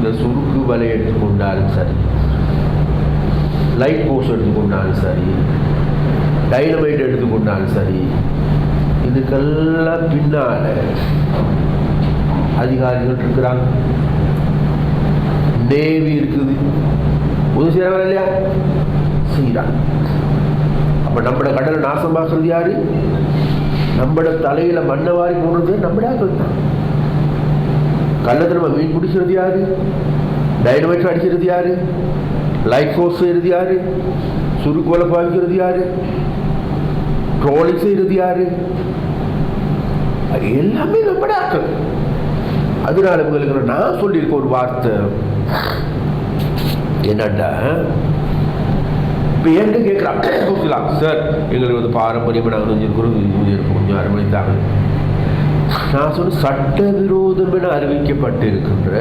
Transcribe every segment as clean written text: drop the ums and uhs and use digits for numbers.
இந்த சுருக்கு வலை எடுத்துக்கொண்டாலும் சரி, லைட் போஸ்ட் எடுத்துக்கொண்டாலும் சரி, டைனமைட் எடுத்துக்கொண்டாலும் சரி, இதுக்கெல்லாம் பின்னால அதிகாரிகள் இருக்கிறாங்க, நேவி இருக்குது, உதவி செய்யறவர் இல்லையா, செய்யறாங்க. அப்ப நம்மட கடலை நாசமாக்குறது யாரு? நம்மட தலையில மண்ணை வாரி போடுறது நம்மடாக்கள் தான். கள்ளத்திரமா மீன் பிடிக்கிறது யாரு? டைனமைட் அடிக்கிறது யாரு? லைட் போஸ்ட் செய்யறது யாரு? சுருக்கு வலை பாய்க்கிறது யாரு? ட்ரோலிங் செய்யறது யாரு? எல்லாமே நம்மடாக்கள். அதனால உங்களுக்கு நான் சொல்லியிருக்க ஒரு வார்த்தை என்னண்டா, இப்போ என்கிட்ட கேட்குறாங்க சார், எங்களுக்கு வந்து பாரம்பரியமாக நாங்கள் கொஞ்சம் அரவணைத்தாங்க. நான் சொன்ன சட்டவிரோதம் என அறிவிக்கப்பட்டு இருக்கின்ற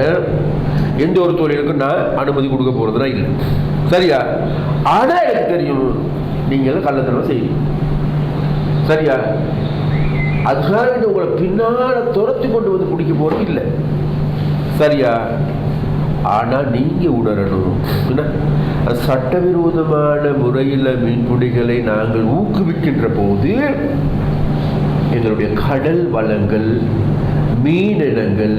எந்த ஒரு தொழிலுக்கும் நான் அனுமதி கொடுக்க போறதுனா இல்லை, சரியா? ஆனா எனக்கு தெரியும் நீங்கள் கள்ளத்தனம் செய்யுங்க, சரியா? அதனால உங்களை பின்னால துரத்தி கொண்டு வந்து பிடிக்க போறது இல்லை, சரியா? ஆனா நீங்க உணரணும், சட்டவிரோதமான முறையில் மீன்பிடிகளை நாங்கள் ஊக்குவிக்கின்ற போது எங்களுடைய கடல் வளங்கள், மீனினங்கள்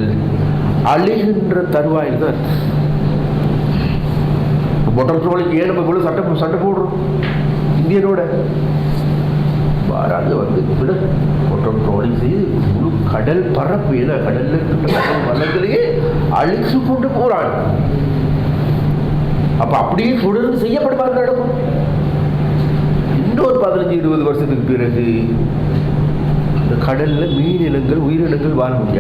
அழிகின்ற தருவாயில் தான். மொட்டர் ட்ரோலிங் ஏன் நம்ம இவ்வளவு சட்டை போடுறோம்? இந்தியனோட மாறாக வந்து மொட்டர் ட்ரோலிங் செய்து முழு கடல் பரப்பு, ஏன்னா கடல்ல இருக்கின்ற கடல் வளங்களையே அழிச்சு கொண்டு போறான். அப்ப அப்படியே தொடர்ந்து செய்யப்படுவாங்க நடக்கும். இன்னொரு 15-20 வருஷத்துக்கு பிறகு இந்த கடல்ல மீனினங்கள், உயிரினங்கள் வாழ முடியாது.